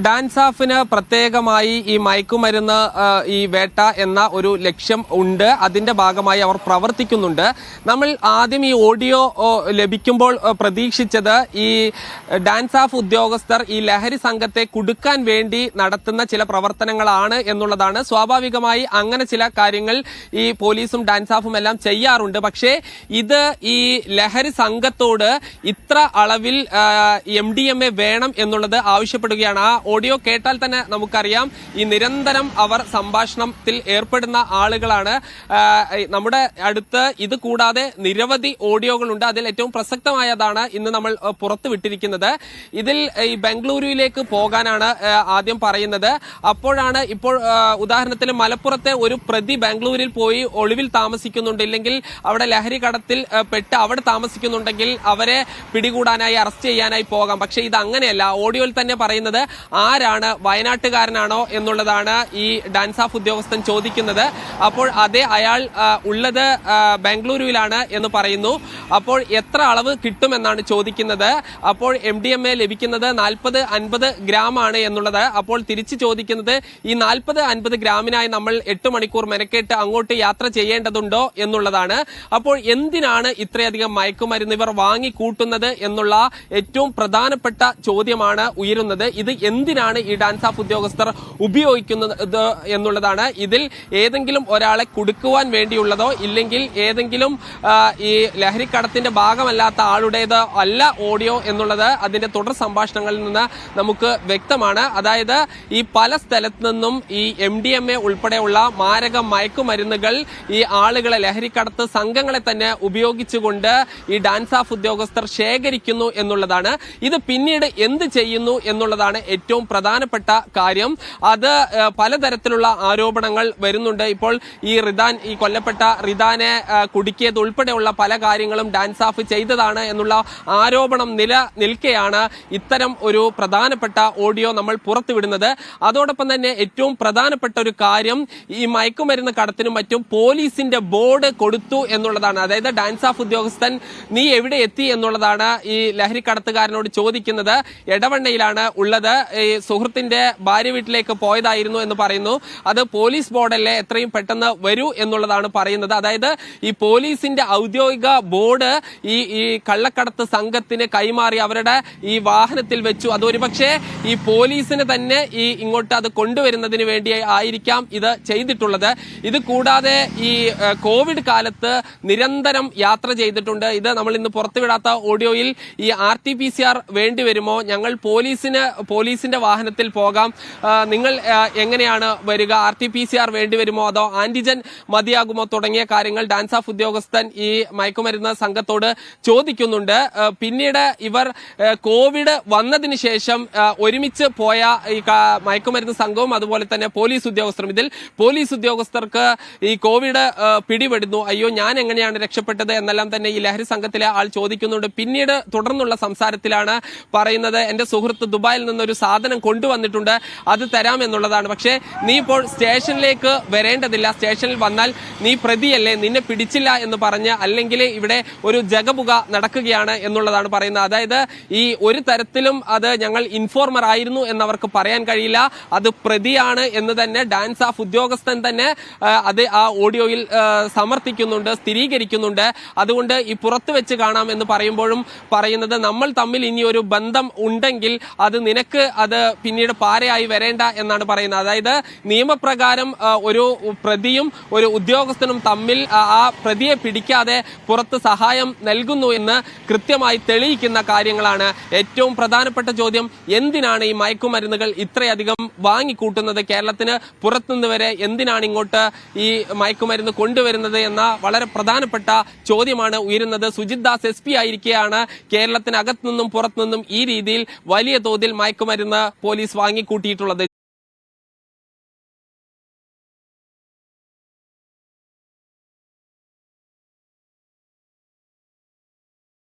ഡാൻസാഫിന് പ്രത്യേകമായി ഈ മയക്കുമരുന്ന് ഈ വേട്ട എന്ന ഒരു ലക്ഷ്യം ഉണ്ട്. അതിന്റെ ഭാഗമായി അവർ പ്രവർത്തിക്കുന്നുണ്ട്. നമ്മൾ ആദ്യം ഈ ഓഡിയോ ലഭിക്കുമ്പോൾ പ്രതീക്ഷിച്ചത് ഈ ഡാൻസാഫ് ഉദ്യോഗസ്ഥർ ഈ ലഹരി സംഘത്തെ കുടുക്കാൻ വേണ്ടി നടത്തുന്ന ചില പ്രവർത്തനങ്ങളാണ് എന്നുള്ളതാണ്. സ്വാഭാവികമായി അങ്ങനെ ചില കാര്യങ്ങൾ ഈ പോലീസും ഡാൻസാഫും എല്ലാം ചെയ്യാറുണ്ട്. പക്ഷേ ഇത് ഈ ലഹരി സംഘത്തോട് ഇത്ര അളവിൽ MDMA വേണം എന്നുള്ളത് ആവശ്യപ്പെടുകയാണ്. ആ ഓഡിയോ കേട്ടാൽ തന്നെ നമുക്കറിയാം ഈ നിരന്തരം അവർ സംഭാഷണത്തിൽ ഏർപ്പെടുന്ന ആളുകളാണ്. നമ്മുടെ അടുത്ത് ഇത് കൂടാതെ നിരവധി ഓഡിയോകളുണ്ട്. അതിൽ ഏറ്റവും പ്രസക്തമായതാണ് ഇന്ന് നമ്മൾ പുറത്തുവിട്ടിരിക്കുന്നത്. ഇതിൽ ഈ ബംഗളൂരുവിലേക്ക് പോകാനാണ് ആദ്യം പറയുന്നത്. അപ്പോഴാണ് ഇപ്പോൾ ഉദാഹരണത്തിന് മലപ്പുറത്തെ ഒരു പ്രതി ബാംഗ്ലൂരിൽ പോയി ഒളിവിൽ താമസിക്കുന്നുണ്ട്, ഇല്ലെങ്കിൽ അവിടെ ലഹരി കടത്തിൽ പെട്ട് അവിടെ താമസിക്കുന്നുണ്ടെങ്കിൽ അവരെ പിടികൂടാനായി അറസ്റ്റ് ചെയ്യാനായി പോകാം. പക്ഷേ ഇത് അങ്ങനെയല്ല. ഓഡിയോയിൽ തന്നെ പറയുന്നത് ആരാണ്, വയനാട്ടുകാരനാണോ എന്നുള്ളതാണ് ഈ ഡാൻസാഫ് ഉദ്യോഗസ്ഥൻ ചോദിക്കുന്നത്. അപ്പോൾ അതെ, അയാൾ ഉള്ളത് ബാംഗ്ലൂരുവിലാണ് എന്ന് പറയുന്നു. അപ്പോൾ എത്ര അളവ് കിട്ടുമെന്നാണ് ചോദിക്കുന്നത്. അപ്പോൾ MDMA ലഭിക്കുന്നത് 40-50 ഗ്രാം ആണ് എന്നുള്ളത്. അപ്പോൾ തിരിച്ചു ചോദിക്കുന്നത് ഈ 40-50 ഗ്രാമിനായി നമ്മൾ 8 മണിക്കൂർ മെനക്കെട്ട് അങ്ങോട്ട് യാത്ര ചെയ്യേണ്ടതുണ്ടോ എന്നുള്ളതാണ്. അപ്പോൾ എന്തിനാണ് ഇത്രയധികം മയക്കുമരുന്ന് ഇവർ വാങ്ങിക്കൂട്ടുന്നത് എന്നുള്ള ഏറ്റവും പ്രധാനപ്പെട്ട ചോദ്യമാണ് ഉയരുന്നത്. ഇത് എന്തിനാണ് ഈ ഡാൻസാഫ് ഉദ്യോഗസ്ഥർ ഉപയോഗിക്കുന്നത് എന്നുള്ളതാണ്. ഇതിൽ ഏതെങ്കിലും ഒരാളെ കുടുക്കുവാൻ വേണ്ടിയുള്ളതോ ഇല്ലെങ്കിൽ ഏതെങ്കിലും ഈ ലഹരിക്കടത്തിന്റെ ഭാഗമല്ലാത്ത ആളുടേത് അല്ല ഓഡിയോ എന്നുള്ളത് അതിന്റെ തുടർ സംഭാഷണങ്ങളിൽ നിന്ന് നമുക്ക് വ്യക്തമാണ്. അതായത് ഈ പല സ്ഥലത്തു നിന്നും ഈ MDMA ഉൾപ്പെടെയുള്ള മാരക മയക്കുമരുന്നുകൾ ഈ ആളുകളെ, ലഹരിക്കടത്ത് സംഘങ്ങളെ തന്നെ ഉപയോഗിച്ചുകൊണ്ട് ഈ ഡാൻസാഫ് ഉദ്യോഗസ്ഥർ ശേഖരിക്കുന്നു എന്നുള്ളതാണ്. ഇത് പിന്നീട് എന്ത് ചെയ്യുന്നു എന്നുള്ളതാണ് ഏറ്റവും പ്രധാനപ്പെട്ട കാര്യം. അത് പലതരത്തിലുള്ള ആരോപണങ്ങൾ വരുന്നുണ്ട്. ഇപ്പോൾ ഈ കൊല്ലപ്പെട്ട റിദാനെ കുടുക്കിയത് ഉൾപ്പെടെയുള്ള പല കാര്യങ്ങളും ഡാൻസാഫ് ചെയ്തതാണ് എന്നുള്ള ആരോപണം നിലനിൽക്കെയാണ് ഇത്തരം ഒരു പ്രധാനപ്പെട്ട ഓഡിയോ നമ്മൾ പുറത്തുവിടുന്നത്. അതോടൊപ്പം തന്നെ ഏറ്റവും പ്രധാനപ്പെട്ട ഒരു കാര്യം, ഈ മയക്കുമരുന്ന് കടത്തിനും മറ്റും പോലീസിന്റെ ബോർഡ് കൊടുത്തു എന്നുള്ളതാണ്. അതായത് ഡാൻസാഫ് ഉദ്യോഗസ്ഥൻ നീ എവിടെ എത്തി എന്നുള്ളതാണ് ഈ ലഹരി കടത്തുകാരനോട് ചോദിക്കുന്നത്. എടവണ്ണയിലാണ് ഉള്ളത്, ഈ സുഹൃത്തിന്റെ ഭാര്യ വീട്ടിലേക്ക് പോയതായിരുന്നു എന്ന് പറയുന്നു. അത് പോലീസ് ബോർഡല്ലേ, എത്രയും പെട്ടെന്ന് വരൂ എന്നുള്ളതാണ് പറയുന്നത്. അതായത് ഈ പോലീസിന്റെ ഔദ്യോഗിക ബോർഡ് ഈ കള്ളക്കടത്ത് സംഘത്തിന് കൈമാറി അവരുടെ ഈ വാഹനത്തിൽ വെച്ചു. അതൊരുപക്ഷെ ഈ പോലീസിന് തന്നെ ഈ ഇങ്ങോട്ട് അത് കൊണ്ടുവരുന്നതിന് വേണ്ടി ആയിരിക്കാം ഇത് ചെയ്തിട്ടുള്ളത്. ഇത് കൂടാതെ ഈ കോവിഡ് കാലത്ത് നിരന്തരം യാത്ര ചെയ്തിട്ടുണ്ട്. ഇത് നമ്മൾ ഇന്ന് പുറത്തുവിടാത്ത ഓഡിയോയിൽ ഈ RT-PCR വേണ്ടിവരുമോ, ഞങ്ങൾ പോലീസിന്റെ വാഹനത്തിൽ പോകാം, നിങ്ങൾ എങ്ങനെയാണ് വരിക, RT-PCR വേണ്ടിവരുമോ അതോ ആന്റിജൻ മതിയാകുമോ തുടങ്ങിയ കാര്യങ്ങൾ ഡാൻസാഫ് ഉദ്യോഗസ്ഥൻ ഈ മയക്കുമരുന്ന് സംഘത്തോട് ചോദിക്കുന്നുണ്ട്. പിന്നീട് ഇവർ കോവിഡ് വന്നതിന് ശേഷം ഒരുമിച്ച് പോയ ഈ മയക്കുമരുന്ന് സംഘവും അതുപോലെ തന്നെ പോലീസ് ഉദ്യോഗസ്ഥരും, ഇതിൽ പോലീസ് ഉദ്യോഗസ്ഥർക്ക് ഈ കോവിഡ് പിടിപെടുന്നു. അയ്യോ, ഞാൻ എങ്ങനെയാണ് രക്ഷപ്പെട്ടത് എന്നെല്ലാം തന്നെ ഈ ലഹരി സംഘത്തിലെ ആൾ ചോദിക്കുന്നുണ്ട്. പിന്നീട് തുടർന്നുള്ള സംസാരത്തിലാണ് പറയുന്നത്, എന്റെ സുഹൃത്ത് ദുബായിൽ നിന്നൊരു സാധനം കൊണ്ടുവന്നിട്ടുണ്ട്, അത് തരാം എന്നുള്ളതാണ്. പക്ഷേ നീ ഇപ്പോൾ സ്റ്റേഷനിലേക്ക് വരേണ്ടതില്ല, സ്റ്റേഷനിൽ വന്നാൽ നീ പ്രതിയല്ലേ, നിന്നെ പിടിച്ചില്ല എന്ന് പറഞ്ഞ് അല്ലെങ്കിൽ ഇവിടെ ഒരു ജഗപുക നടക്കുകയാണ് എന്നുള്ളതാണ് പറയുന്നത്. അതായത് ഈ ഒരു തരത്തിലും അത് ഞങ്ങൾ ഇൻഫോർമർ ആയിരുന്നു എന്നവർക്ക് പറയാൻ കഴിയില്ല, അത് പ്രതിയാണ് എന്ന് തന്നെ ഡാൻസാഫ് ഉദ്യോഗസ്ഥൻ തന്നെ അത് ആ ഓഡിയോയിൽ സമർത്ഥിക്കുന്നുണ്ട്, സ്ഥിരീകരിക്കുന്നുണ്ട്. അതുകൊണ്ട് ഈ പുറത്തു വെച്ച് കാണാം എന്ന് പറയുമ്പോഴും പറയുന്നത്, നമ്മൾ തമ്മിൽ ഇനി ഒരു ബന്ധം ഉണ്ടെങ്കിൽ അത് നിനക്ക് അത് പിന്നീട് പാരയായി വരേണ്ട എന്നാണ് പറയുന്നത്. അതായത് നിയമപ്രകാരം ഒരു പ്രതിയും ഒരു ഉദ്യോഗസ്ഥനും തമ്മിൽ ആ പ്രതിയെ പിടിക്കാതെ പുറത്ത് സഹായം നൽകുന്നു എന്ന് കൃത്യമായി തെളിയിക്കുന്ന കാര്യങ്ങളാണ്. ഏറ്റവും പ്രധാനപ്പെട്ട ചോദ്യം, എന്തിനാണ് ഈ മയക്കുമരുന്നുകൾ ഇത്രയധികം വാങ്ങിക്കൂട്ടുന്നത്? കേരളത്തിന് പുറത്തുനിന്ന് വരെ എന്തിനാണ് ഇങ്ങോട്ട് ഈ മയക്കുമരുന്ന് കൊണ്ടുവരുന്നത് എന്ന വളരെ പ്രധാനപ്പെട്ട ചോദ്യമാണ് ഉയരുന്നത്. സുജിത് ദാസ് SP ആയിരിക്കെയാണ് കേരളത്തിനകത്തു നിന്നും പുറത്തുനിന്നും ഈ രീതിയിൽ വലിയ തോതിൽ മയക്കുമരുന്ന് പോലീസ് വാങ്ങിക്കൂട്ടിയിട്ടുള്ളത്.